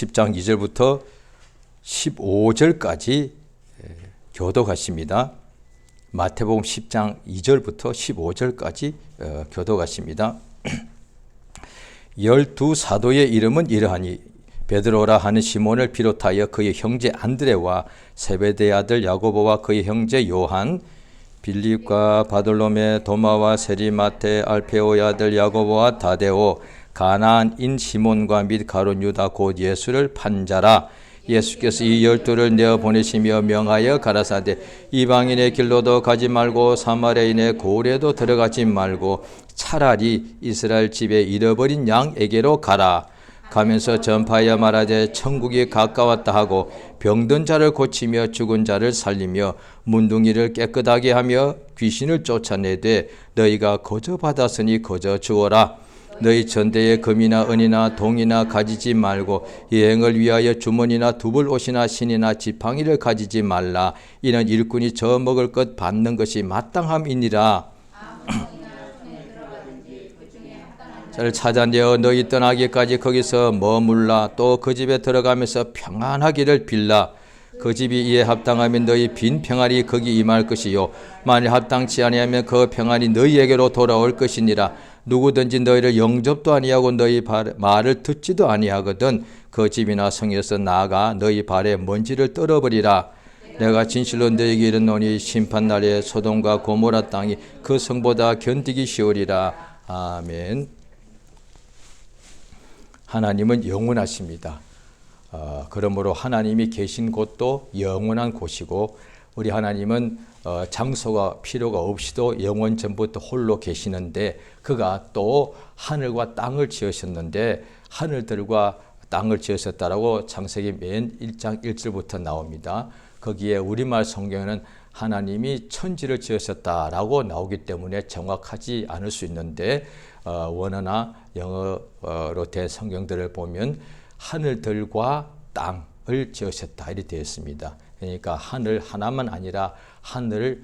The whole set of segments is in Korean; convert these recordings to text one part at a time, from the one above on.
10장 2절부터 15절까지 교독하십니다. 마태복음 10장 2절부터 15절까지 교독하십니다. 12 사도의 이름은 이러하니 베드로라 하는 시몬을 비롯하여 그의 형제 안드레와 세베대의 아들 야고보와 그의 형제 요한, 빌립과 바돌로메, 도마와 세리마테, 알페오의 아들 야고보와 다데오, 가나안인 시몬과 및 가룟 유다 곧 예수를 판 자라. 예수께서 이 12를 내어 보내시며 명하여 가라사대 이방인의 길로도 가지 말고 사마리아인의 고을에도 들어가지 말고 차라리 이스라엘 집에 잃어버린 양에게로 가라. 가면서 전파하여 말하되 천국이 가까웠다 하고 병든 자를 고치며 죽은 자를 살리며 문둥이를 깨끗하게 하며 귀신을 쫓아내되 너희가 거저 받았으니 거저 주어라. 너희 전대에 금이나 은이나 동이나 가지지 말고 여행을 위하여 주머니나 두벌 옷이나 신이나 지팡이를 가지지 말라. 이는 일꾼이 저 먹을 것 받는 것이 마땅함이니라. 저를 찾아내어 너희 떠나기까지 거기서 머물라. 또 그 집에 들어가면서 평안하기를 빌라. 그 집이 이에 합당하면 너희 빈 평안이 거기 임할 것이요 만일 합당치 아니하면 그 평안이 너희에게로 돌아올 것이니라. 누구든지 너희를 영접도 아니하고 너희 말을 듣지도 아니하거든 그 집이나 성에서 나아가 너희 발에 먼지를 떨어버리라. 내가 진실로 너희에게 이르노니 심판날에 소돔과 고모라 땅이 그 성보다 견디기 쉬우리라. 아멘. 하나님은 영원하십니다. 그러므로 하나님이 계신 곳도 영원한 곳이고 우리 하나님은 장소가 필요가 없이도 영원 전부터 홀로 계시는데 그가 또 하늘과 땅을 지으셨는데 하늘들과 땅을 지으셨다라고 창세기 맨 1장 1절부터 나옵니다. 거기에 우리말 성경에는 하나님이 천지를 지으셨다라고 나오기 때문에 정확하지 않을 수 있는데 원어나 영어로 된 성경들을 보면 하늘들과 땅을 지으셨다 이렇게 되어 있습니다. 그러니까 하늘 하나만 아니라 하늘이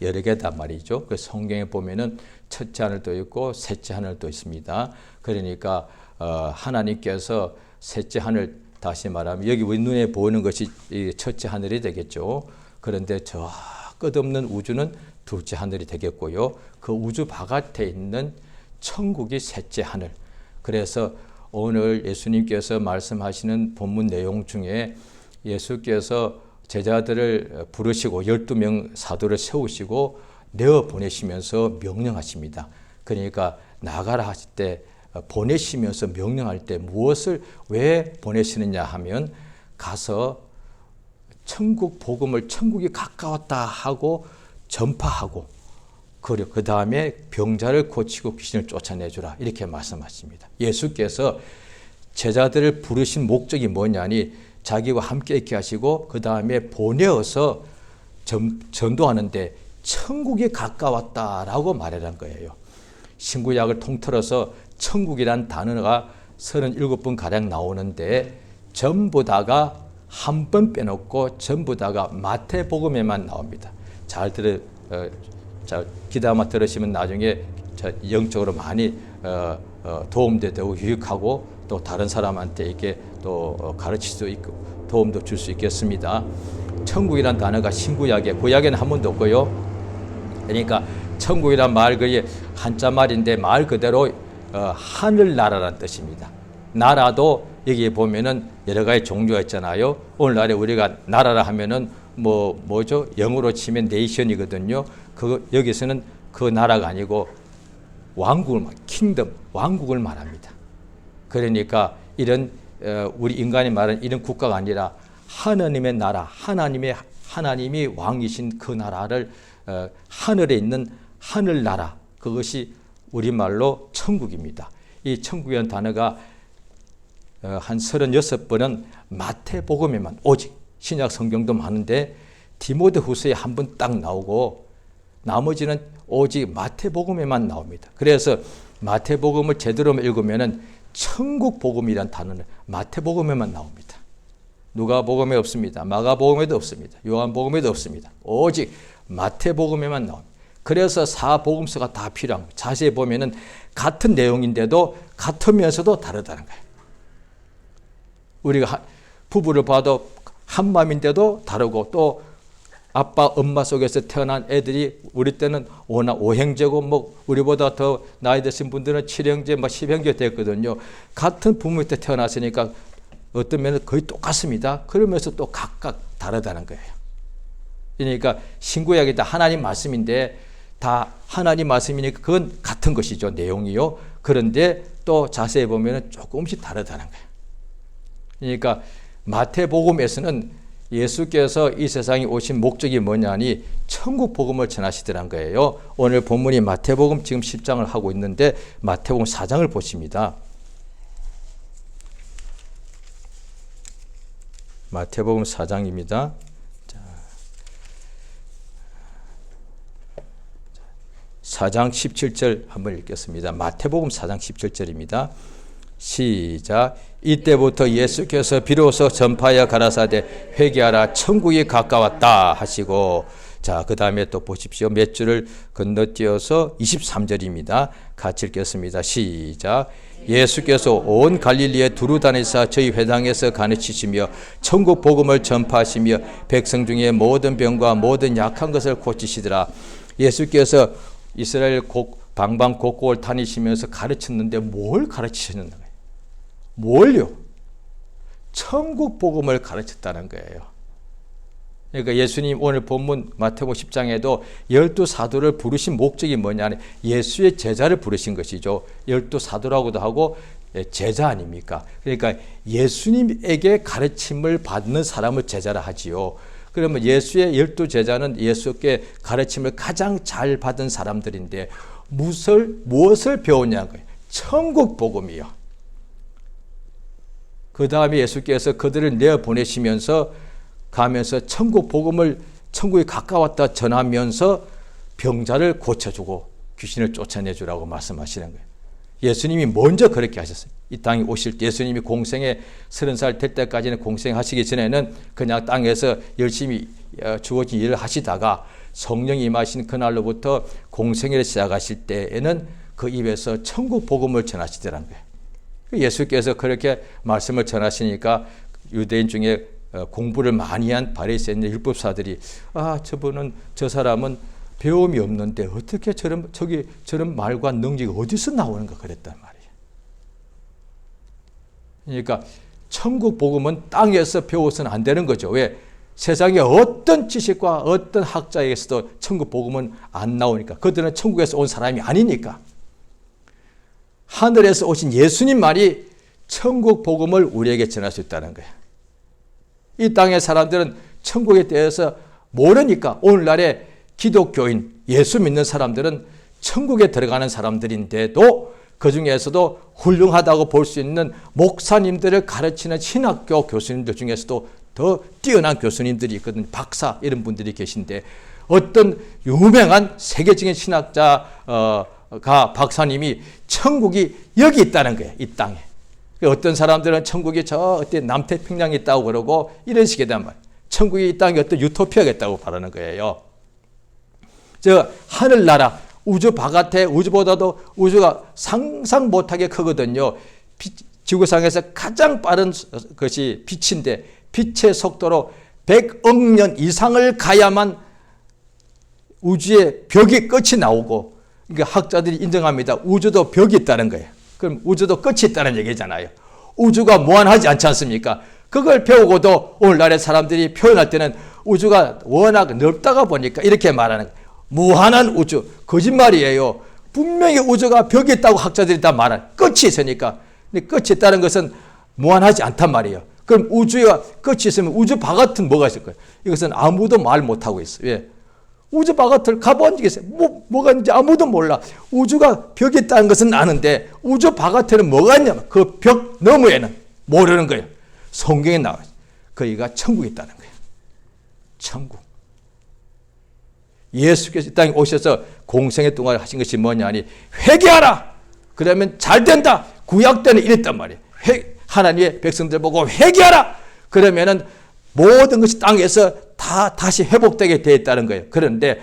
여러 개단 말이죠. 그 성경에 보면은 첫째 하늘도 있고 셋째 하늘도 있습니다. 그러니까 하나님께서 셋째 하늘, 다시 말하면 여기 우리 눈에 보이는 것이 첫째 하늘이 되겠죠. 그런데 저 끝없는 우주는 둘째 하늘이 되겠고요. 그 우주 바깥에 있는 천국이 셋째 하늘. 그래서 오늘 예수님께서 말씀하시는 본문 내용 중에 예수께서 제자들을 부르시고 12명 사도를 세우시고 내어 보내시면서 명령하십니다. 그러니까 나가라 하실 때 보내시면서 명령할 때 무엇을 왜 보내시느냐 하면 가서 천국 복음을 천국이 가까웠다 하고 전파하고 그 다음에 병자를 고치고 귀신을 쫓아내주라 이렇게 말씀하십니다. 예수께서 제자들을 부르신 목적이 뭐냐니 자기와 함께 있게 하시고 그 다음에 보내어서 전도하는데 천국이 가까웠다라고 말하는 거예요. 신구약을 통틀어서 천국이란 단어가 37번 나오는데 전부 다가 한 번 빼놓고 전부 다가 마태복음에만 나옵니다. 잘 귀담아 들으시면 나중에 영적으로 많이 도움되고 유익하고 또 다른 사람한테 이렇게 또 가르칠 수 있고 도움도 줄 수 있겠습니다. 천국이란 단어가 신구약에 구약에는 한 번도 없고요. 그러니까 천국이란 말 그게 한자 말인데 말 그대로 하늘나라라는 뜻입니다. 나라도 여기에 보면은 여러 가지 종류가 있잖아요. 오늘날에 우리가 나라라 하면은 뭐죠? 영어로 치면 네이션이거든요. 여기서는 그 나라가 아니고 왕국을 킹덤, 왕국을 말합니다. 그러니까 이런 우리 인간이 말하는 이런 국가가 아니라 하나님의 나라, 하나님이 왕이신 그 나라를 하늘에 있는 하늘나라, 그것이 우리말로 천국입니다. 이 천국이라는 단어가 한 36번은 마태복음에만 오직 신약 성경도 많은데 디모데후서에 한 번 딱 나오고 나머지는 오직 마태복음에만 나옵니다. 그래서 마태복음을 제대로 읽으면은 천국 복음이란 단어는 마태복음에만 나옵니다. 누가복음에 없습니다. 마가복음에도 없습니다. 요한복음에도 없습니다. 오직 마태복음에만 나옵니다. 그래서 사복음서가 다 필요한 거예요. 자세히 보면은 같은 내용인데도 같으면서도 다르다는 거예요. 우리가 부부를 봐도 한 마음인데도 다르고, 또 아빠 엄마 속에서 태어난 애들이 우리 때는 워낙 5형제고 뭐 우리보다 더 나이 드신 분들은 7형제, 뭐 10형제 됐거든요. 같은 부모 때 태어났으니까 어떤 면은 거의 똑같습니다. 그러면서 또 각각 다르다는 거예요. 그러니까 신구약이 다 하나님 말씀인데 다 하나님 말씀이니까 그건 같은 것이죠. 내용이요. 그런데 또 자세히 보면 조금씩 다르다는 거예요. 그러니까 마태복음에서는 예수께서 이 세상에 오신 목적이 뭐냐니 천국 복음을 전하시더란 거예요. 오늘 본문이 마태복음 지금 10장을 하고 있는데 마태복음 4장을 보십니다. 마태복음 4장입니다. 4장 17절 한번 읽겠습니다. 마태복음 4장 17절입니다. 시작. 이때부터 예수께서 비로소 전파하여 가라사대 회개하라 천국이 가까웠다 하시고, 자, 그 다음에 또 보십시오. 몇 줄을 건너뛰어서 23절입니다. 같이 읽겠습니다. 시작. 예수께서 온 갈릴리에 두루 다니사 저희 회당에서 가르치시며 천국 복음을 전파하시며 백성 중에 모든 병과 모든 약한 것을 고치시더라. 예수께서 이스라엘 방방곡곡을 다니시면서 가르쳤는데 뭘 가르치셨는가? 뭘요? 천국 복음을 가르쳤다는 거예요. 그러니까 예수님 오늘 본문 마태복음 10장에도 12사도를 부르신 목적이 뭐냐면 예수의 제자를 부르신 것이죠. 12사도라고도 하고 제자 아닙니까? 그러니까 예수님에게 가르침을 받는 사람을 제자라 하지요. 그러면 예수의 12제자는 예수께 가르침을 가장 잘 받은 사람들인데 무엇을 배우냐고요? 천국 복음이요. 그 다음에 예수께서 그들을 내어보내시면서 가면서 천국 복음을 천국에 가까웠다 전하면서 병자를 고쳐주고 귀신을 쫓아내주라고 말씀하시는 거예요. 예수님이 먼저 그렇게 하셨어요. 이 땅에 오실 때 예수님이 공생에 30살 될 때까지는 공생하시기 전에는 그냥 땅에서 열심히 주어진 일을 하시다가 성령이 임하신 그날로부터 공생을 시작하실 때에는 그 입에서 천국 복음을 전하시더라는 거예요. 예수께서 그렇게 말씀을 전하시니까 유대인 중에 공부를 많이 한 바리새인의 율법사들이 저 사람은 배움이 없는데 어떻게 저런 말과 능력이 어디서 나오는가 그랬단 말이에요. 그러니까 천국 복음은 땅에서 배워서는 안 되는 거죠. 왜? 세상에 어떤 지식과 어떤 학자에게서도 천국 복음은 안 나오니까. 그들은 천국에서 온 사람이 아니니까. 하늘에서 오신 예수님 말이 천국 복음을 우리에게 전할 수 있다는 거예요. 이 땅의 사람들은 천국에 대해서 모르니까 오늘날의 기독교인, 예수 믿는 사람들은 천국에 들어가는 사람들인데도 그 중에서도 훌륭하다고 볼 수 있는 목사님들을 가르치는 신학교 교수님들 중에서도 더 뛰어난 교수님들이 있거든요. 박사 이런 분들이 계신데 어떤 유명한 세계적인 신학자 박사님이 천국이 여기 있다는 거예요. 이 땅에. 어떤 사람들은 천국이 저 남태평양에 있다고 그러고 이런 식이단 말이에요. 천국이 이 땅에 어떤 유토피아가 있다고 말하는 거예요. 저 하늘나라 우주 바깥에 우주보다도 우주가 상상 못하게 크거든요. 지구상에서 가장 빠른 것이 빛인데 빛의 속도로 100억 년 이상을 가야만 우주의 벽이 끝이 나오고, 그러니까 학자들이 인정합니다. 우주도 벽이 있다는 거예요. 그럼 우주도 끝이 있다는 얘기잖아요. 우주가 무한하지 않지 않습니까? 그걸 배우고도 오늘날의 사람들이 표현할 때는 우주가 워낙 넓다가 보니까 이렇게 말하는 거예요. 무한한 우주. 거짓말이에요. 분명히 우주가 벽이 있다고 학자들이 다 말하는 끝이 있으니까. 근데 끝이 있다는 것은 무한하지 않단 말이에요. 그럼 우주가 끝이 있으면 우주 바깥은 뭐가 있을 거예요? 이것은 아무도 말 못하고 있어요. 왜? 우주 바깥을 가본 적이 있어요. 뭐가 있는지 아무도 몰라. 우주가 벽이 있다는 것은 아는데 우주 바깥에는 뭐가 있냐면 그 벽 너머에는 모르는 거예요. 성경에 나와요. 거기가 천국이 있다는 거예요. 천국. 예수께서 이 땅에 오셔서 공생의 동안 하신 것이 뭐냐니 회개하라. 그러면 잘 된다. 구약 때는 이랬단 말이에요. 하나님의 백성들 보고 회개하라. 그러면은 모든 것이 땅에서 다 다시 회복되게 되어 있다는 거예요. 그런데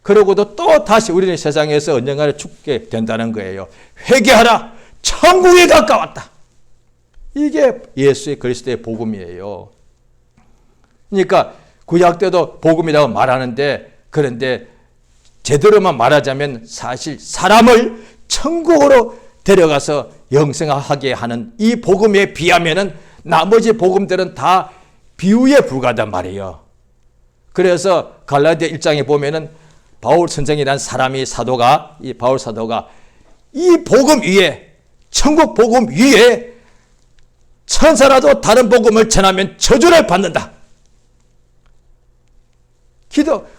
그러고도 또 다시 우리는 세상에서 언젠가는 죽게 된다는 거예요. 회개하라. 천국에 가까웠다. 이게 예수의 그리스도의 복음이에요. 그러니까 구약 때도 복음이라고 말하는데, 그런데 제대로만 말하자면 사실 사람을 천국으로 데려가서 영생하게 하는 이 복음에 비하면은 나머지 복음들은 다 비유에 불과하단 말이에요. 그래서 갈라디아 1장에 보면은 바울 선생이라는 사람이 사도가, 이 바울 사도가 이 복음 위에, 천국 복음 위에 천사라도 다른 복음을 전하면 저주를 받는다.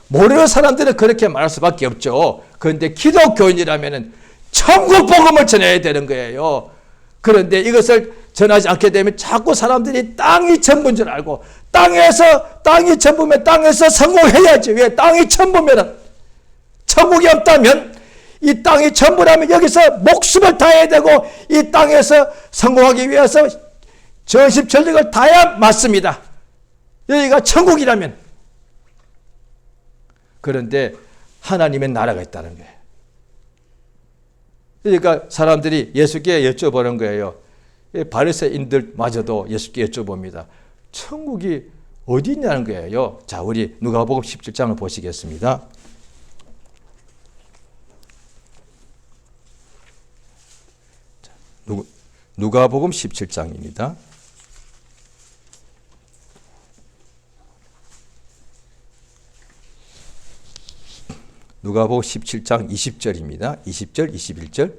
모르는 사람들은 그렇게 말할 수밖에 없죠. 그런데 기독교인이라면 천국 복음을 전해야 되는 거예요. 그런데 이것을 전하지 않게 되면 자꾸 사람들이 땅이 전부인 줄 알고, 땅이 전부면 땅에서 성공해야지. 왜? 땅이 전부면, 천국이 없다면, 이 땅이 전부라면 여기서 목숨을 다해야 되고, 이 땅에서 성공하기 위해서 전심전력을 다해야 맞습니다. 여기가 천국이라면. 그런데 하나님의 나라가 있다는 거예요. 그러니까 사람들이 예수께 여쭤보는 거예요. 바리새인들마저도 예수께 여쭤봅니다. 천국이 어디 있냐는 거예요. 자, 우리 누가복음 17장을 보시겠습니다. 누가복음 17장입니다. 누가복음 17장 20절입니다. 20절, 21절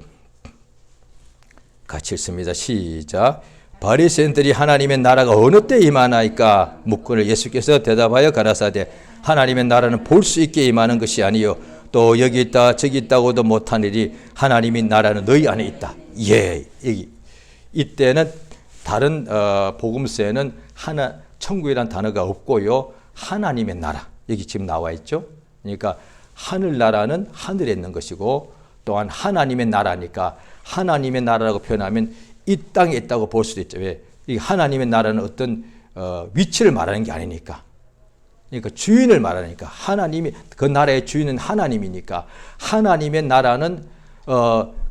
같이 읽습니다. 시작. 바리새인들이 하나님의 나라가 어느 때 임하나이까 묻거늘 예수께서 대답하여 가라사대 하나님의 나라는 볼 수 있게 임하는 것이 아니요 또 여기 있다 저기 있다고도 못하니리 하나님의 나라는 너희 안에 있다. 예, 여기 이때는 다른 복음서에는 천국이라는 단어가 없고요. 하나님의 나라 여기 지금 나와 있죠. 그러니까 하늘나라는 하늘에 있는 것이고 또한 하나님의 나라니까 하나님의 나라라고 표현하면 이 땅에 있다고 볼 수도 있죠. 왜? 이 하나님의 나라는 어떤 위치를 말하는 게 아니니까. 그러니까 주인을 말하니까 하나님이 그 나라의 주인은 하나님이니까 하나님의 나라는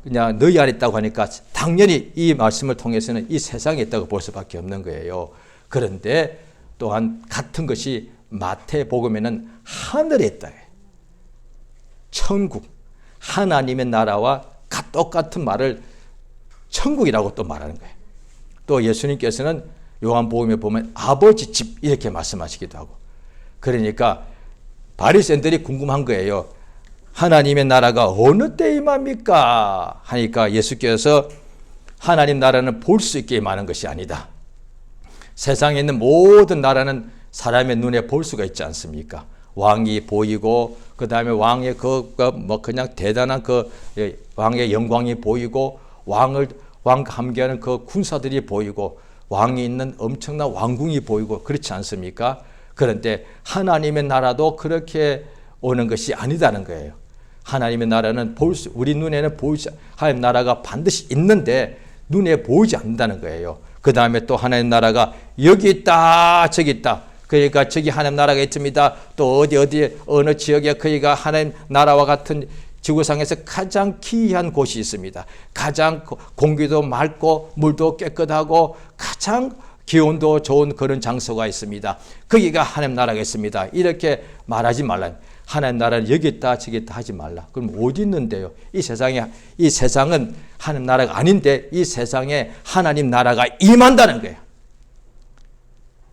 그냥 너희 안에 있다고 하니까 당연히 이 말씀을 통해서는 이 세상에 있다고 볼 수밖에 없는 거예요. 그런데 또한 같은 것이 마태복음에는 하늘에 있다. 천국, 하나님의 나라와 똑같은 말을 천국이라고 또 말하는 거예요. 또 예수님께서는 요한복음에 보면 아버지 집 이렇게 말씀하시기도 하고. 그러니까 바리새인들이 궁금한 거예요. 하나님의 나라가 어느 때 임합니까? 하니까 예수께서 하나님 나라는 볼 수 있게 임하는 것이 아니다. 세상에 있는 모든 나라는 사람의 눈에 볼 수가 있지 않습니까? 왕이 보이고 그 다음에 왕의 그냥 대단한 왕의 영광이 보이고 왕과 함께하는 그 군사들이 보이고 왕이 있는 엄청난 왕궁이 보이고 그렇지 않습니까? 그런데 하나님의 나라도 그렇게 오는 것이 아니다는 거예요. 하나님의 나라는 우리 눈에는 보이지 하나님 나라가 반드시 있는데 눈에 보이지 않는다는 거예요. 그 다음에 또 하나님 나라가 여기 있다 저기 있다. 그러니까 저기 하나님 나라가 있습니다. 또 어디에 어느 지역에 그이가 하나님 나라와 같은 지구상에서 가장 기이한 곳이 있습니다. 가장 공기도 맑고 물도 깨끗하고 가장 기온도 좋은 그런 장소가 있습니다. 거기가 하나님 나라가 있습니다. 이렇게 말하지 말라. 하나님 나라는 여기 있다 저기 있다 하지 말라. 그럼 어디 있는데요? 이 세상은 하나님 나라가 아닌데 이 세상에 하나님 나라가 임한다는 거예요.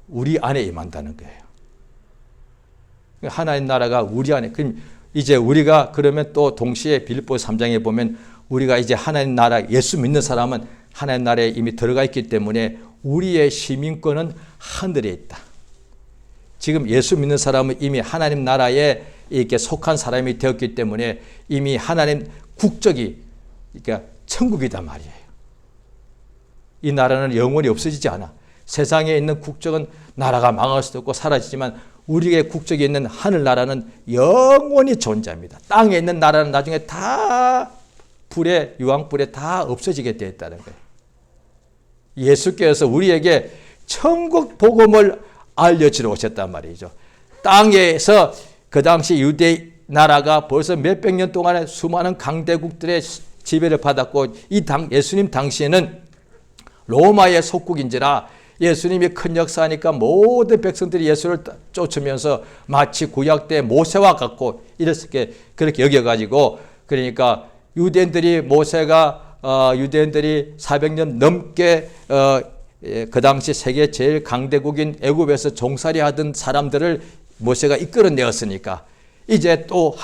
우리 안에 임한다는 거예요. 하나님 나라가 우리 안에. 그럼 이제 우리가 그러면 또 동시에 빌립보서 3장에 보면 우리가 이제 하나님 나라 예수 믿는 사람은 하나님 나라에 이미 들어가 있기 때문에 우리의 시민권은 하늘에 있다. 지금 예수 믿는 사람은 이미 하나님 나라에 이렇게 속한 사람이 되었기 때문에 이미 하나님 국적이 그러니까 천국이단 말이에요. 이 나라는 영원히 없어지지 않아. 세상에 있는 국적은 나라가 망할 수도 없고 사라지지만 우리의 국적이 있는 하늘나라는 영원히 존재합니다. 땅에 있는 나라는 나중에 다 유황불에 다 없어지게 되어 있다는 거예요. 예수께서 우리에게 천국 복음을 알려주러 오셨단 말이죠. 땅에서 그 당시 유대 나라가 벌써 몇백 년 동안에 수많은 강대국들의 지배를 받았고 예수님 당시에는 로마의 속국인지라 예수님이 큰 역사하니까 모든 백성들이 예수를 쫓으면서 마치 구약 때 모세와 같고 이렇게 그렇게 여겨가지고, 그러니까 유대인들이 400년 넘게 그 당시 세계 제일 강대국인 애굽에서 종살이 하던 사람들을 모세가 이끌어내었으니까 이제 또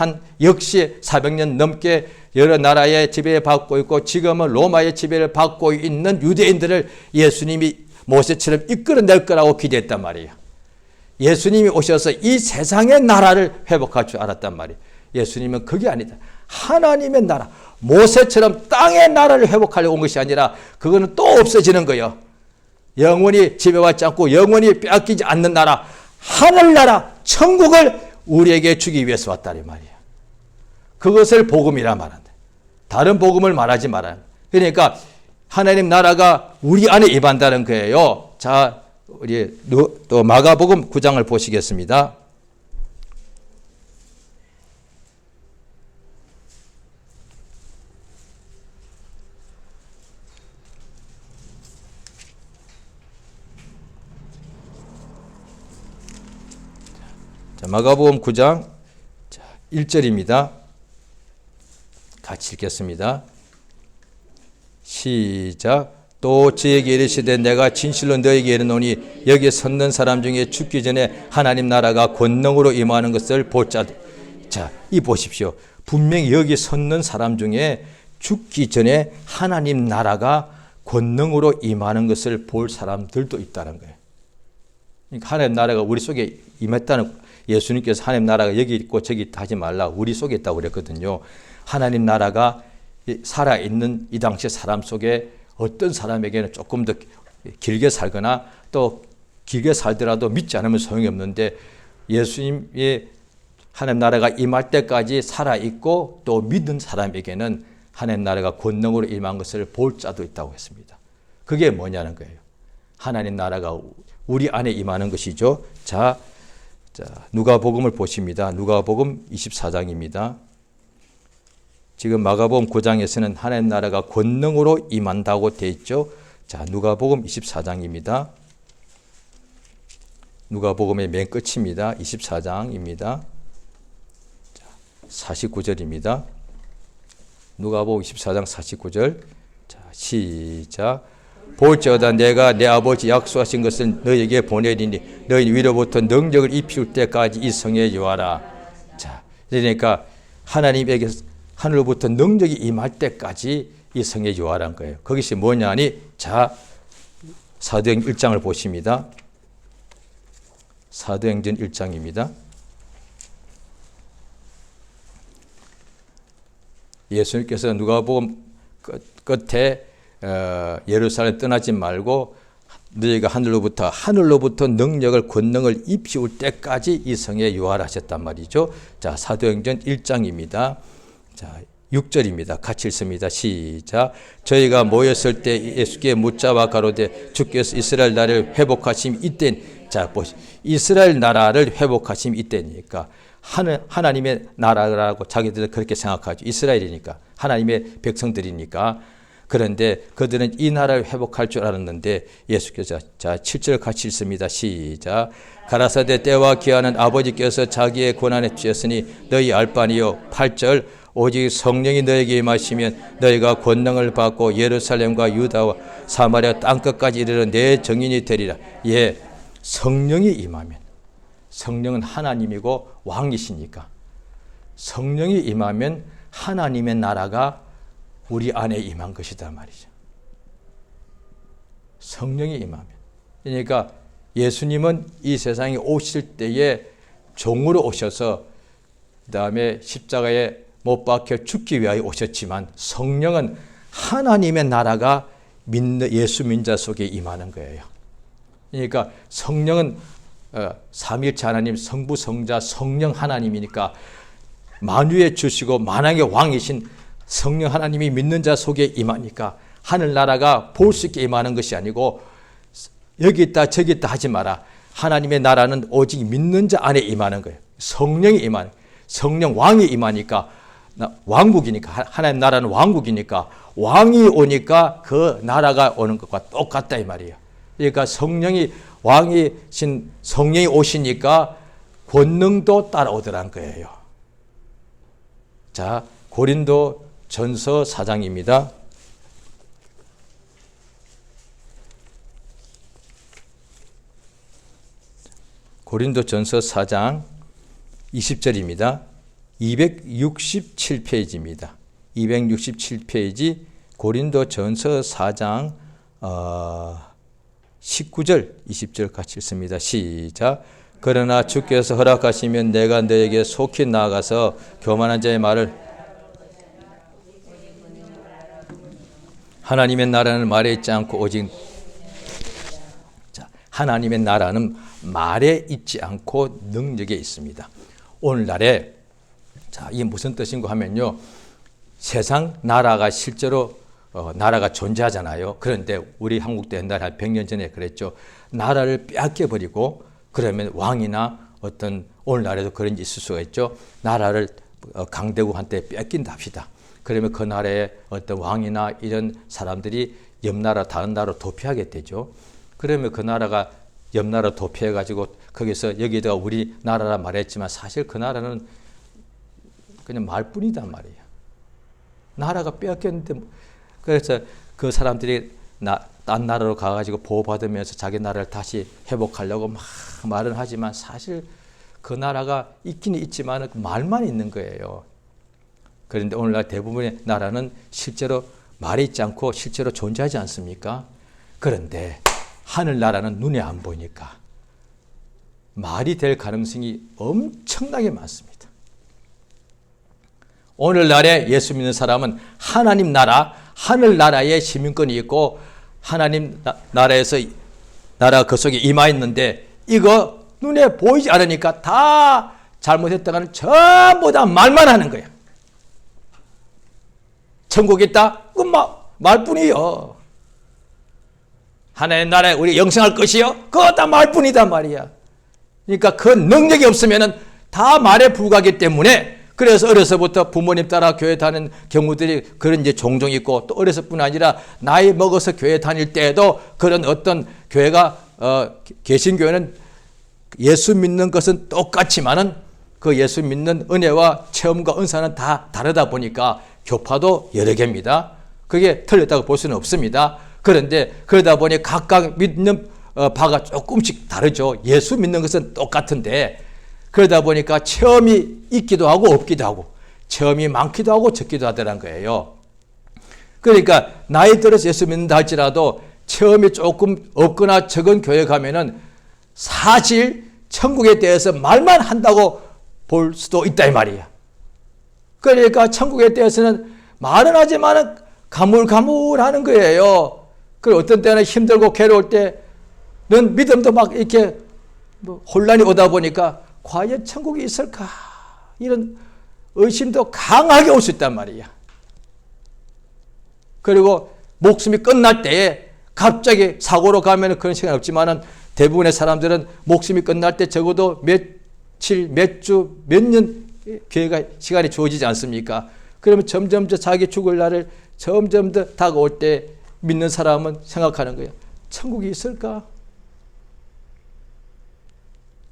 역시 400년 넘게 여러 나라의 지배받고 있고 지금은 로마의 지배를 받고 있는 유대인들을 예수님이 모세처럼 이끌어낼 거라고 기대했단 말이에요. 예수님이 오셔서 이 세상의 나라를 회복할 줄 알았단 말이에요. 예수님은 그게 아니다. 하나님의 나라, 모세처럼 땅의 나라를 회복하려고 온 것이 아니라 그거는 또 없어지는 거예요. 영원히 지배받지 않고 영원히 빼앗기지 않는 나라, 하늘나라, 천국을 우리에게 주기 위해서 왔다는 말이에요. 그것을 복음이라 말한다. 다른 복음을 말하지 말아요. 그러니까 하나님 나라가 우리 안에 임한다는 거예요. 자, 우리 또 마가복음 9장을 보시겠습니다. 자, 마가복음 9장 1절입니다. 같이 읽겠습니다. 시작. 또 저에게 이르시되 내가 진실로 너에게 이르노니 여기 섰는 사람 중에 죽기 전에 하나님 나라가 권능으로 임하는 것을 볼 자도. 자, 이 보십시오. 분명히 여기 섰는 사람 중에 죽기 전에 하나님 나라가 권능으로 임하는 것을 볼 사람들도 있다는 거예요. 그러니까 하나님 나라가 우리 속에 임했다는, 예수님께서 하나님 나라가 여기 있고 저기 있다 하지 말라, 우리 속에 있다고 그랬거든요. 하나님 나라가 살아있는 이 당시 사람 속에 어떤 사람에게는 조금 더 길게 살거나 또 길게 살더라도 믿지 않으면 소용이 없는데, 예수님의 하나님 나라가 임할 때까지 살아있고 또 믿는 사람에게는 하나님 나라가 권능으로 임한 것을 볼 자도 있다고 했습니다. 그게 뭐냐는 거예요. 하나님 나라가 우리 안에 임하는 것이죠. 자, 누가복음을 보십니다. 누가복음 24장입니다. 지금 마가복음 9장에서는 하나님 나라가 권능으로 임한다고 되어 있죠. 자, 누가복음 24장입니다. 누가복음의 맨 끝입니다. 24장입니다. 49절입니다. 누가복음 24장 49절. 자, 시작. 볼지어다 내가 내 아버지 약속하신 것을 너희에게 보내리니 너희 위로부터 능력을 입힐 때까지 이 성에 유하라. 자, 그러니까 하나님에게 하늘로부터 능력이 임할 때까지 이 성에 유하라는 거예요. 그것이 뭐냐니, 자, 사도행전 1장을 보십니다. 사도행전 1장입니다. 예수님께서 누가복음 끝에 예루살렘 떠나지 말고 너희가 하늘로부터 능력을 권능을 입히올 때까지 이 성에 유하라 하셨단 말이죠. 자, 사도행전 1장입니다. 자, 6절입니다. 같이 읽습니다. 시작. 저희가 모였을 때 예수께 묻자와 가로되 주께서 이스라엘 나라를 회복하심 이때니. 자, 보시죠. 이스라엘 나라를 회복하심 이때니까 하나님의 나라라고 자기들은 그렇게 생각하죠. 이스라엘이니까, 하나님의 백성들이니까. 그런데 그들은 이 나라를 회복할 줄 알았는데 예수께서, 자, 7절 같이 읽습니다. 시작. 가라사대 때와 기한은 아버지께서 자기의 권한에 주셨으니 너희 알 바니요. 8절. 오직 성령이 너에게 임하시면 너희가 권능을 받고 예루살렘과 유다와 사마리아 땅끝까지 이르러 내 증인이 되리라. 예, 성령이 임하면, 성령은 하나님이고 왕이시니까 성령이 임하면 하나님의 나라가 우리 안에 임한 것이다 말이죠. 성령이 임하면. 그러니까 예수님은 이 세상에 오실 때에 종으로 오셔서 그 다음에 십자가에 못 박혀 죽기 위하여 오셨지만 성령은 하나님의 나라가 예수 민자 속에 임하는 거예요. 그러니까 성령은 삼위일체 하나님, 성부, 성자, 성령 하나님이니까 만유의 주시고 만왕의 왕이신 성령 하나님이 믿는 자 속에 임하니까 하늘나라가 볼 수 있게 임하는 것이 아니고 여기 있다 저기 있다 하지 마라. 하나님의 나라는 오직 믿는 자 안에 임하는 거예요. 성령이 임하는, 성령 왕이 임하니까 왕국이니까, 하나님 나라는 왕국이니까 왕이 오니까 그 나라가 오는 것과 똑같다 이 말이에요. 그러니까 성령이 왕이신 성령이 오시니까 권능도 따라오더란 거예요. 자, 고린도 전서 4장입니다. 고린도 전서 4장 20절입니다. 267페이지입니다. 267페이지 고린도 전서 4장 19절 20절 같이 읽습니다. 시작. 그러나 주께서 허락하시면 내가 너에게 속히 나아가서 교만한 자의 말을 하나님의 나라는 말에 있지 않고 오직 하나님의 나라는 말에 있지 않고 능력에 있습니다. 오늘날에 자, 이게 무슨 뜻인가 하면요. 세상 나라가 실제로 나라가 존재하잖아요. 그런데 우리 한국도 옛날에 한 100년 전에 그랬죠. 나라를 빼앗겨버리고 그러면 왕이나 어떤 오늘날에도 그런 게 있을 수가 있죠. 나라를 강대국한테 뺏긴다 합시다. 그러면 그 나라의 어떤 왕이나 이런 사람들이 옆 나라 다른 나라로 도피하게 되죠. 그러면 그 나라가 옆 나라 도피해가지고 거기서 여기다가 우리 나라라 말했지만 사실 그 나라는 그냥 말뿐이단 말이에요. 나라가 빼앗겼는데 그래서 그 사람들이 딴 나라로 가가지고 보호받으면서 자기 나라를 다시 회복하려고 막 말은 하지만 사실 그 나라가 있기는 있지만 말만 있는 거예요. 그런데 오늘날 대부분의 나라는 실제로 말이 있지 않고 실제로 존재하지 않습니까? 그런데 하늘나라는 눈에 안 보이니까 말이 될 가능성이 엄청나게 많습니다. 오늘날에 예수 믿는 사람은 하나님 나라, 하늘나라에 시민권이 있고 하나님 나라에서 나라가 그 속에 임하 있는데 이거 눈에 보이지 않으니까 다 잘못했다가는 전부 다 말만 하는 거야. 천국에 있다? 그건 말뿐이요. 하나님 나라에 우리 영생할 것이요? 그거 다 말뿐이단 말이야. 그러니까 그 능력이 없으면 다 말에 불과하기 때문에 그래서 어려서부터 부모님 따라 교회 다니는 경우들이 그런 이제 종종 있고 또 어려서뿐 아니라 나이 먹어서 교회 다닐 때에도 그런 어떤 교회가 개신교회는 예수 믿는 것은 똑같지만은 그 예수 믿는 은혜와 체험과 은사는 다 다르다 보니까 교파도 여러 개입니다. 그게 틀렸다고 볼 수는 없습니다. 그런데 그러다 보니 각각 믿는 바가 조금씩 다르죠. 예수 믿는 것은 똑같은데 그러다 보니까 체험이 있기도 하고 없기도 하고 체험이 많기도 하고 적기도 하더란 거예요. 그러니까 나이 들어서 예수 믿는다 할지라도 체험이 조금 없거나 적은 교회 가면은 사실 천국에 대해서 말만 한다고 볼 수도 있다 이 말이야. 그러니까 천국에 대해서는 말은 하지만 가물가물하는 거예요. 그리고 어떤 때는 힘들고 괴로울 때는 믿음도 막 이렇게 혼란이 오다 보니까 과연 천국이 있을까? 이런 의심도 강하게 올 수 있단 말이야. 그리고 목숨이 끝날 때에 갑자기 사고로 가면 그런 시간이 없지만은 대부분의 사람들은 목숨이 끝날 때 적어도 며칠, 몇 주, 몇 년 기회가 시간이 주어지지 않습니까? 그러면 점점 더 자기 죽을 날을 점점 더 다가올 때 믿는 사람은 생각하는 거예요. 천국이 있을까?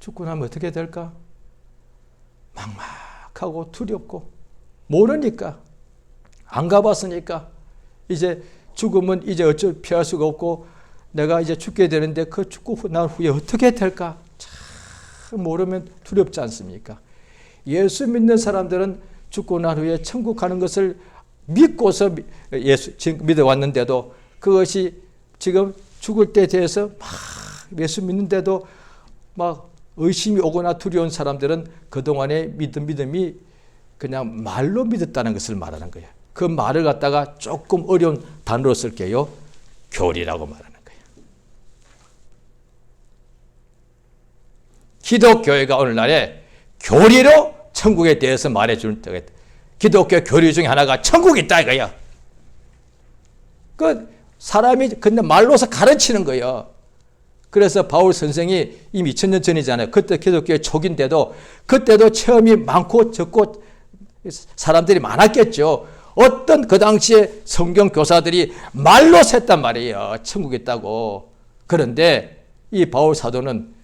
죽고 나면 어떻게 될까? 막막하고 두렵고 모르니까 안 가봤으니까 이제 죽으면 이제 어쩔 피할 수가 없고 내가 이제 죽게 되는데 그 죽고 난 후에 어떻게 될까? 참 모르면 두렵지 않습니까? 예수 믿는 사람들은 죽고 난 후에 천국 가는 것을 믿고서 지금 믿어왔는데도 그것이 지금 죽을 때 대해서 막 예수 믿는데도 막 의심이 오거나 두려운 사람들은 그동안에 믿음이 그냥 말로 믿었다는 것을 말하는 거예요. 그 말을 갖다가 조금 어려운 단어로 쓸게요. 교리라고 말하는 거예요. 기독교회가 오늘날에 교리로 천국에 대해서 말해주는 때가 있다. 기독교 교리 중에 하나가 천국이 있다 이거야. 그 사람이 근데 말로서 가르치는 거예요. 그래서 바울 선생이 이미 2000년 전이잖아요. 그때 기독교의 초기인데도 그때도 체험이 많고 적고 사람들이 많았겠죠. 어떤 그 당시에 성경 교사들이 말로 샜단 말이에요. 천국에 있다고. 그런데 이 바울 사도는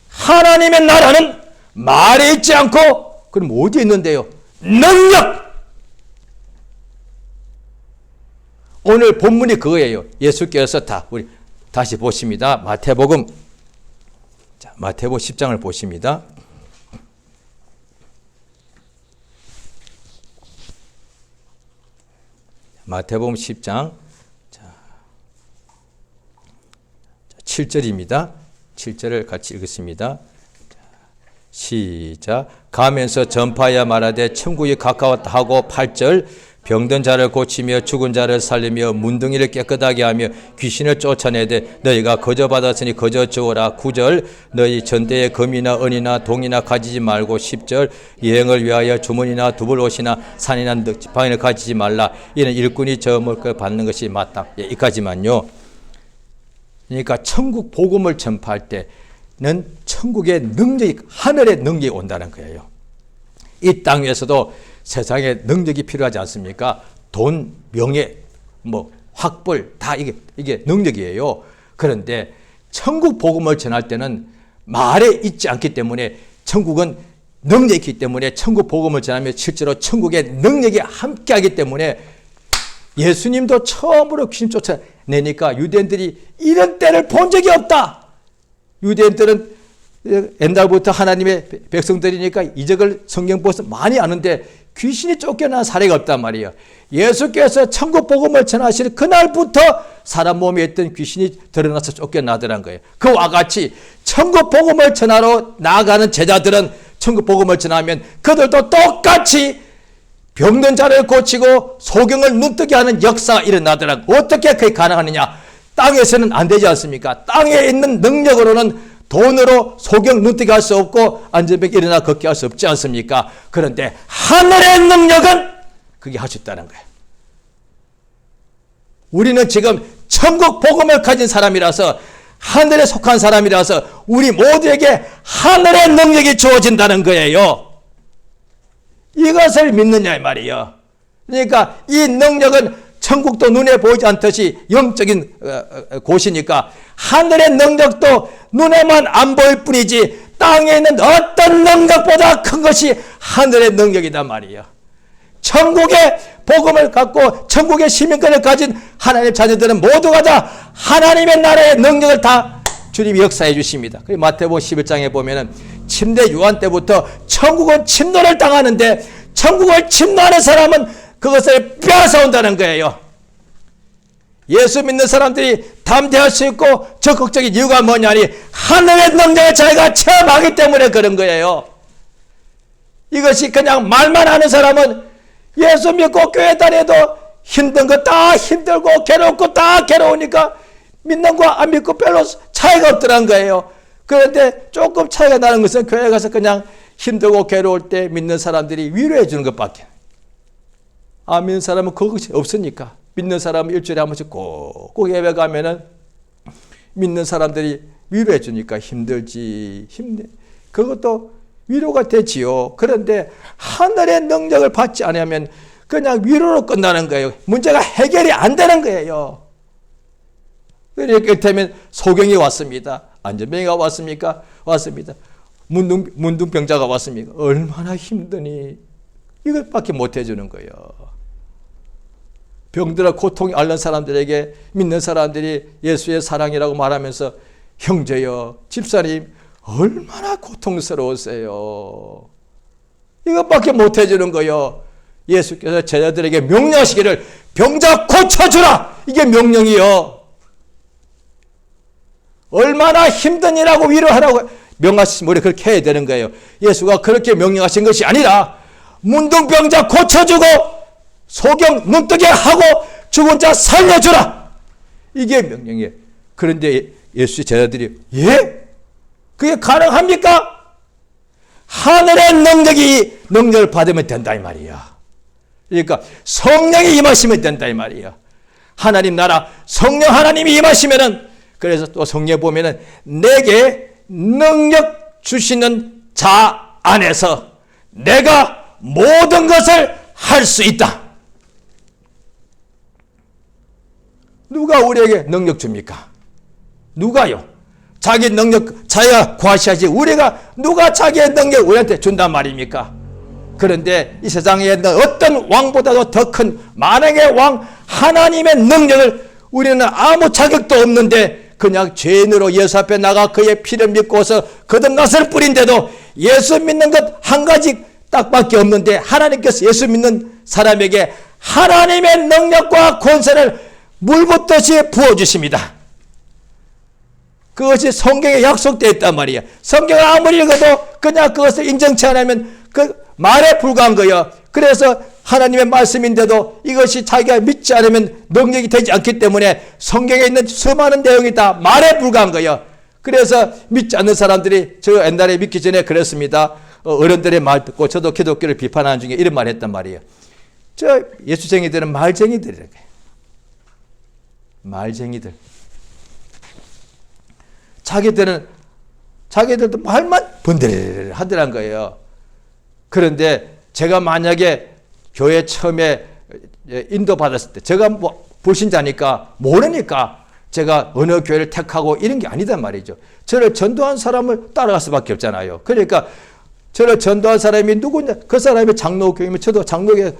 하나님의 나라는 말에 있지 않고 그럼 어디에 있는데요? 능력! 오늘 본문이 그거예요. 예수께서 우리 다시 보십니다. 마태복음, 자, 마태복음 10장을 보십니다. 마태복음 10장 7절입니다. 7절을 같이 읽겠습니다. 시작. 가면서 전파하여 말하되 천국이 가까웠다 하고 8절. 병든 자를 고치며 죽은 자를 살리며 문둥이를 깨끗하게 하며 귀신을 쫓아내되 너희가 거저 받았으니 거저 주어라. 9절. 너희 전대에 금이나 은이나 동이나 가지지 말고 10절. 여행을 위하여 주머니나 두벌옷이나 산이나 지팡이를 가지지 말라. 이는 일꾼이 저물 것 받는 것이 마땅. 이까지만요. 그러니까 천국 복음을 전파할 때는 천국의 능력이, 하늘의 능력이 온다는 거예요. 이 땅 위에서도 세상에 능력이 필요하지 않습니까? 돈, 명예, 학벌 다 이게 능력이에요. 그런데 천국 복음을 전할 때는 말에 있지 않기 때문에 천국은 능력이 있기 때문에 천국 복음을 전하면 실제로 천국의 능력이 함께하기 때문에 예수님도 처음으로 귀신 쫓아내니까 유대인들이 이런 때를 본 적이 없다. 유대인들은 옛날부터 하나님의 백성들이니까 이적을 성경 보면서 많이 아는데 귀신이 쫓겨난 사례가 없단 말이에요. 예수께서 천국 복음을 전하실 그날부터 사람 몸에 있던 귀신이 드러나서 쫓겨나더란 거예요. 그와 같이 천국 복음을 전하러 나아가는 제자들은 천국 복음을 전하면 그들도 똑같이 병든 자를 고치고 소경을 눈뜨게 하는 역사가 일어나더라고요. 어떻게 그게 가능하느냐? 땅에서는 안 되지 않습니까? 땅에 있는 능력으로는 돈으로 소경 눈뜨게 할 수 없고 안전병 일어나 걷게 할 수 없지 않습니까? 그런데 하늘의 능력은 그게 할 수 있다는 거예요. 우리는 지금 천국 복음을 가진 사람이라서, 하늘에 속한 사람이라서 우리 모두에게 하늘의 능력이 주어진다는 거예요. 이것을 믿느냐 이 말이에요. 그러니까 이 능력은 천국도 눈에 보이지 않듯이 영적인 곳이니까 하늘의 능력도 눈에만 안 보일 뿐이지 땅에 있는 어떤 능력보다 큰 것이 하늘의 능력이단 말이에요. 천국의 복음을 갖고 천국의 시민권을 가진 하나님의 자녀들은 모두가 다 하나님의 나라의 능력을 다 주님이 역사해 주십니다. 마태복음 11장에 보면은 침례 요한 때부터 천국은 침노를 당하는데 천국을 침노하는 사람은 그것을 빼앗아온다는 거예요. 예수 믿는 사람들이 담대할 수 있고 적극적인 이유가 뭐냐니 하늘의 능력을 자기가 체험하기 때문에 그런 거예요. 이것이 그냥 말만 하는 사람은 예수 믿고 교회 다녀도 힘든 거 다 힘들고 괴롭고 다 괴로우니까 믿는 거 안 믿고 별로 차이가 없더란 거예요. 그런데 조금 차이가 나는 것은 교회 가서 그냥 힘들고 괴로울 때 믿는 사람들이 위로해 주는 것밖에. 안 믿는 사람은 그것이 없으니까. 믿는 사람은 일주일에 한 번씩 꼭 예배 가면은 믿는 사람들이 위로해 주니까 힘들지, 그것도 위로가 되지요. 그런데 하늘의 능력을 받지 않으면 그냥 위로로 끝나는 거예요. 문제가 해결이 안 되는 거예요. 그렇다면 소경이 왔습니다. 안전병이가 왔습니까? 왔습니다. 문둥병자가 왔습니까? 얼마나 힘드니? 이것밖에 못 해주는 거예요. 병들어 고통이 앓는 사람들에게 믿는 사람들이 예수의 사랑이라고 말하면서 형제여, 집사님 얼마나 고통스러우세요. 이것밖에 못 해주는 거예요. 예수께서 제자들에게 명령하시기를 병자 고쳐주라. 이게 명령이요. 얼마나 힘든 일하고 위로하라고 명하시면 우리 그렇게 해야 되는 거예요. 예수가 그렇게 명령하신 것이 아니라 문둥병자 고쳐주고 소경 눈뜨게 하고 죽은 자 살려주라. 이게 명령이에요. 그런데 예수의 제자들이 그게 가능합니까? 하늘의 능력을 받으면 된다 이 말이야. 그러니까 성령이 임하시면 된다 이 말이야. 하나님 나라 성령 하나님이 임하시면은, 그래서 또 성경에 보면은 내게 능력 주시는 자 안에서 내가 모든 것을 할 수 있다. 누가 우리에게 능력 줍니까? 누가요? 자기 능력 자기가 과시하지 우리가 누가 자기의 능력 우리한테 준단 말입니까? 그런데 이 세상에 어떤 왕보다도 더 큰 만왕의 왕 하나님의 능력을 우리는 아무 자격도 없는데 그냥 죄인으로 예수 앞에 나가 그의 피를 믿고서 거듭났을 뿐인데도 예수 믿는 것 한 가지 딱밖에 없는데 하나님께서 예수 믿는 사람에게 하나님의 능력과 권세를 물붓듯이 부어주십니다. 그것이 성경에 약속되어 있단 말이야. 성경을 아무리 읽어도 그냥 그것을 인정치 않으면 그 말에 불과한 거예요. 그래서 하나님의 말씀인데도 이것이 자기가 믿지 않으면 능력이 되지 않기 때문에 성경에 있는 수많은 내용이 다 말에 불과한 거예요. 그래서 믿지 않는 사람들이 저 옛날에 믿기 전에 그랬습니다. 어른들의 말 듣고 저도 기독교를 비판하는 중에 이런 말 했단 말이에요. 저 예수쟁이들은 말쟁이들이라고 해요. 말쟁이들. 자기들도 말만 번들 하더란 거예요. 그런데 제가 만약에 교회 처음에 인도 받았을 때 제가 뭐 불신자니까 모르니까 제가 어느 교회를 택하고 이런 게 아니단 말이죠. 저를 전도한 사람을 따라갈 수밖에 없잖아요. 그러니까 저를 전도한 사람이 누구냐? 그 사람이 장로교이면 저도 장로교에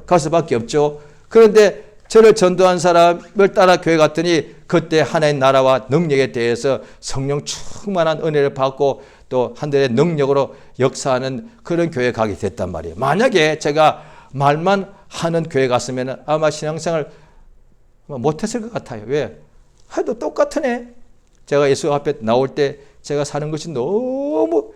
갈 수밖에 없죠. 그런데 저를 전도한 사람을 따라 교회 갔더니 그때 하나님 나라와 능력에 대해서 성령 충만한 은혜를 받고 또 하늘의 능력으로 역사하는 그런 교회에 가게 됐단 말이에요. 만약에 제가 말만 하는 교회 갔으면 아마 신앙생활 못했을 것 같아요. 왜? 해도 똑같으네. 제가 예수 앞에 나올 때 제가 사는 것이 너무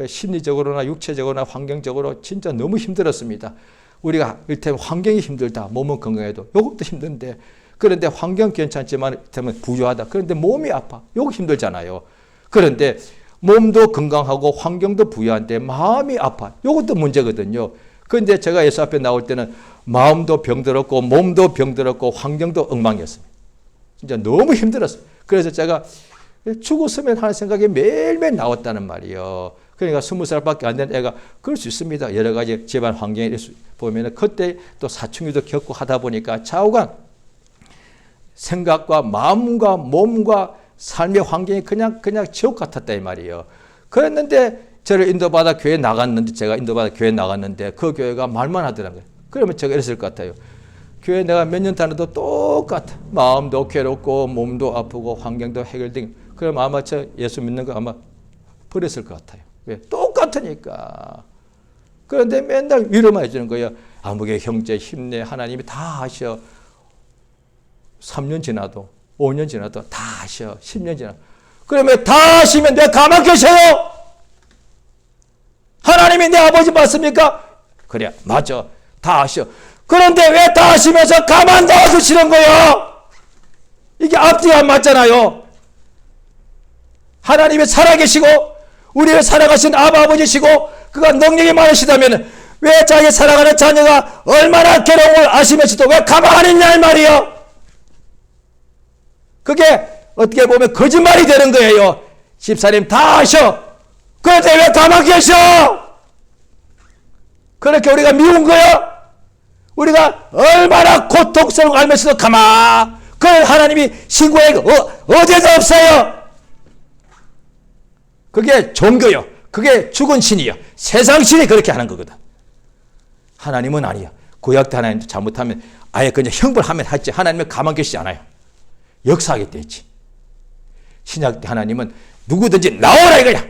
심리적으로나 육체적으로나 환경적으로 진짜 너무 힘들었습니다. 우리가 일테면 환경이 힘들다. 몸은 건강해도 요것도 힘든데 그런데 환경 괜찮지만 일테면 부유하다. 그런데 몸이 아파. 요거 힘들잖아요. 그런데 몸도 건강하고 환경도 부유한데 마음이 아파. 요것도 문제거든요. 그런데 제가 예수 앞에 나올 때는 마음도 병들었고 몸도 병들었고 환경도 엉망이었습니다. 진짜 너무 힘들었어요. 그래서 제가 죽었으면 하는 생각이 매일매일 나왔다는 말이에요. 그러니까 20살밖에 안 된 애가 그럴 수 있습니다. 여러 가지 집안 환경에 보면 그때 또 사춘기도 겪고 하다 보니까 좌우간 생각과 마음과 몸과 삶의 환경이 그냥 지옥 같았다 이 말이에요. 그랬는데 저를 인도받아 교회 나갔는데 제가 인도받아 교회 나갔는데 그 교회가 말만 하더라고요. 그러면 제가 이랬을 것 같아요. 교회 내가 몇 년 다녀도 똑같아. 마음도 괴롭고 몸도 아프고 환경도 해결되고 그럼 아마 저 예수 믿는 거 아마 버렸을 것 같아요. 왜? 똑같으니까. 그런데 맨날 위로만 해주는 거예요. 아무개 형제 힘내 하나님이 다 하셔. 3년 지나도 5년 지나도 다 하셔. 10년 지나도. 그러면 다 하시면 왜 가만 계셔요? 하나님이 내 아버지 맞습니까? 그래 맞아. 다 하셔. 그런데 왜 다 하시면서 가만 놔두시는 거예요? 이게 앞뒤가 안 맞잖아요. 하나님이 살아계시고 우리를 살아가신 아버지시고 그가 능력이 많으시다면 왜 자기 살아가는 자녀가 얼마나 괴로운 걸 아시면서도 왜 가만히 있냐 이 말이에요. 그게 어떻게 보면 거짓말이 되는 거예요. 집사님 다 하셔. 그런데 왜 가만히 계셔? 그렇게 우리가 미운 거예요? 우리가 얼마나 고통스러운 걸 알면서도 그걸 하나님이 신고해 어디에도 없어요. 그게 종교요. 그게 죽은 신이요. 세상 신이 그렇게 하는 거거든. 하나님은 아니야. 구약 때 하나님 잘못하면 아예 그냥 형벌하면 하지. 하나님은 가만 계시지 않아요. 역사하게 되지. 신약 때 하나님은 누구든지 나오라 이거야.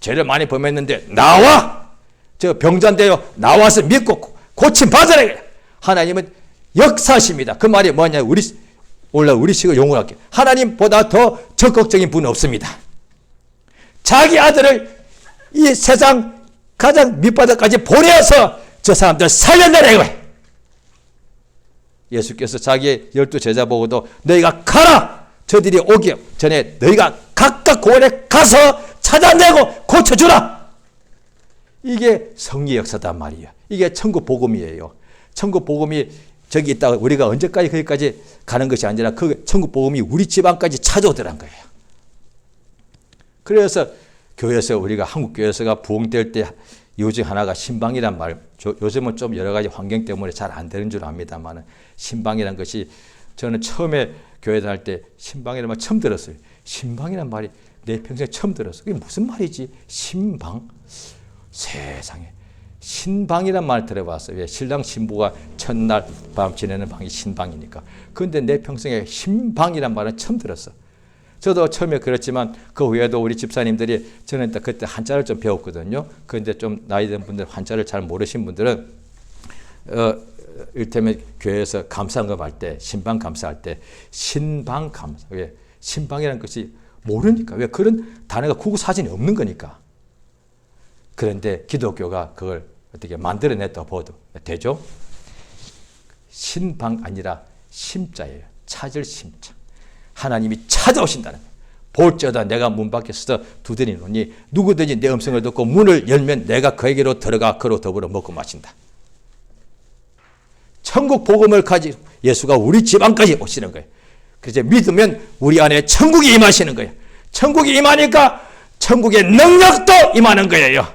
죄를 많이 범했는데 나와. 저 병자인데요. 나와서 믿고 고침 받으라 이거야. 하나님은 역사십니다. 그 말이 뭐냐? 우리 식을 용어할게. 하나님보다 더 적극적인 분은 없습니다. 자기 아들을 이 세상 가장 밑바닥까지 보내서 저 사람들 살려내라 이거야. 예수께서 자기의 12 제자 보고도 너희가 가라. 저들이 오기 전에 너희가 각각 고원에 가서 찾아내고 고쳐주라. 이게 성리의 역사단 말이에요. 이게 천국 복음이에요. 천국 복음이 저기 있다가 우리가 언제까지 거기까지 가는 것이 아니라 그 천국 복음이 우리 집안까지 찾아오더란 거예요. 그래서 교회에서 우리가 한국 교회에서가 부흥될 때 이유 중 하나가 신방이란 말, 요즘은 좀 여러 가지 환경 때문에 잘 안 되는 줄 압니다만 신방이란 것이 저는 처음에 교회 다닐 때 신방이란 말 처음 들었어요. 신방이란 말이 내 평생에 처음 들었어. 그게 무슨 말이지? 신방? 세상에. 신방이란 말 들어봤어요. 왜? 신랑 신부가 첫날 밤 지내는 방이 신방이니까. 그런데 내 평생에 신방이란 말은 처음 들었어. 저도 처음에 그랬지만 그 후에도 우리 집사님들이 저는 그때 한자를 좀 배웠거든요. 그런데 좀 나이 든 분들 한자를 잘 모르신 분들은 이를테면 교회에서 감사한금 때 신방 감사할 때 신방 감사. 왜? 신방이라는 것이 모르니까. 왜? 그런 단어가 구구 사진이 없는 거니까. 그런데 기독교가 그걸 어떻게 만들어냈다고 봐도 되죠? 신방 아니라 심자예요. 찾을 심자. 하나님이 찾아오신다는 거예요. 볼지어다 내가 문 밖에 서서 두드리노니 누구든지 내 음성을 듣고 문을 열면 내가 그에게로 들어가 그로 더불어 먹고 마신다. 천국 복음을 가지고 예수가 우리 집 안까지 오시는 거예요. 그래서 믿으면 우리 안에 천국이 임하시는 거예요. 천국이 임하니까 천국의 능력도 임하는 거예요.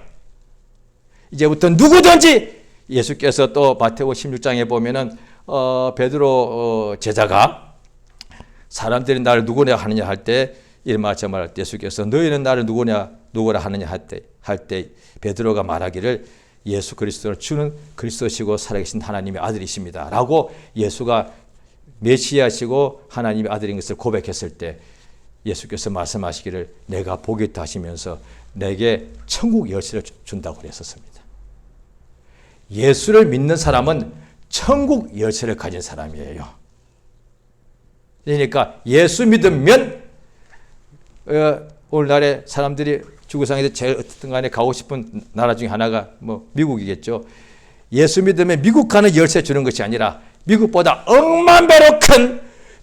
이제부터 누구든지 예수께서 또 마태복음 16장에 보면은 베드로 제자가 사람들이 나를 누구냐 하느냐 할 때 이말 저말 예수께서 너희는 나를 누구라 하느냐 할 때 베드로가 말하기를 예수 그리스도를 주는 그리스도시고 살아계신 하나님의 아들이십니다. 라고 예수가 메시아시고 하나님의 아들인 것을 고백했을 때 예수께서 말씀하시기를 내가 보겠다 하시면서 내게 천국 열쇠를 준다고 그랬었습니다. 예수를 믿는 사람은 천국 열쇠를 가진 사람이에요. 그러니까 예수 믿으면 오늘날에 사람들이 지구상에서 제일 어떻든 간에 가고 싶은 나라 중에 하나가 뭐 미국이겠죠. 예수 믿으면 미국 가는 열쇠 주는 것이 아니라 미국보다 억만 배로 큰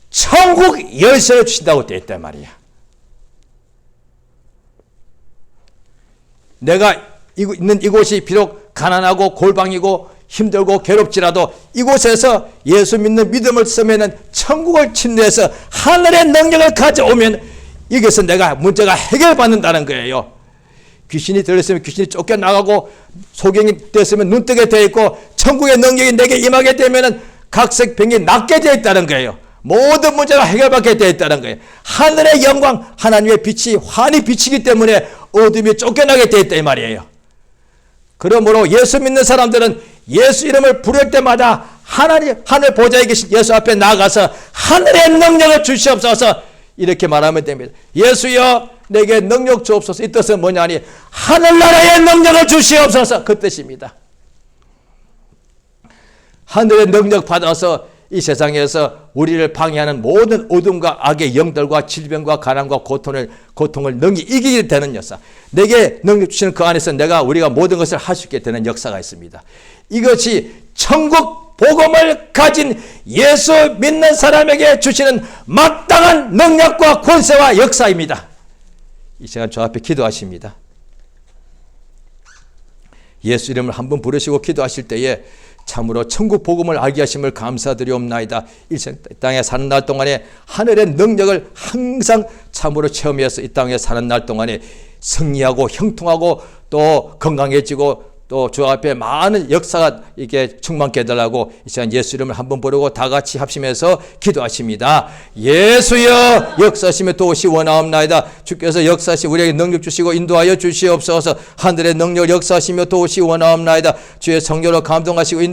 천국 열쇠를 주신다고 되어 있단 말이야. 내가 있는 이곳이 비록 가난하고 골방이고 힘들고 괴롭지라도 이곳에서 예수 믿는 믿음을 쓰면은 천국을 침례해서 하늘의 능력을 가져오면 여기서 내가 문제가 해결받는다는 거예요. 귀신이 들렸으면 귀신이 쫓겨나가고 소경이 됐으면 눈뜨게 되어 있고 천국의 능력이 내게 임하게 되면은 각색병이 낫게 되어 있다는 거예요. 모든 문제가 해결받게 되어 있다는 거예요. 하늘의 영광, 하나님의 빛이 환히 비치기 때문에 어둠이 쫓겨나게 되어 있다 이 말이에요. 그러므로 예수 믿는 사람들은 예수 이름을 부를 때마다 하늘 보좌에 계신 예수 앞에 나가서 하늘의 능력을 주시옵소서 이렇게 말하면 됩니다. 예수여 내게 능력 주옵소서. 이 뜻은 뭐냐니 하늘나라의 능력을 주시옵소서 그 뜻입니다. 하늘의 능력 받아서 이 세상에서 우리를 방해하는 모든 어둠과 악의 영들과 질병과 가난과 고통을 능히 이기게 되는 역사. 내게 능력 주시는 그 안에서 우리가 모든 것을 할 수 있게 되는 역사가 있습니다. 이것이 천국 복음을 가진 예수 믿는 사람에게 주시는 마땅한 능력과 권세와 역사입니다. 이 시간 저 앞에 기도하십니다. 예수 이름을 한번 부르시고 기도하실 때에 참으로 천국 복음을 알게 하심을 감사드리옵나이다. 일생 땅에 사는 날 동안에 하늘의 능력을 항상 참으로 체험해서 이 땅에 사는 날 동안에 승리하고 형통하고 또 건강해지고 또 주 앞에 많은 역사가 이렇게 충만케 해달라고 이 시간 예수 이름을 한번 부르고 다 같이 합심해서 기도하십니다. 예수여 역사하시며 도우시 원하옵나이다. 주께서 역사하시 우리에게 능력 주시고 인도하여 주시옵소서. 하늘의 능력 역사하시며 도우시 원하옵나이다. 주의 성령으로 감동하시고 인도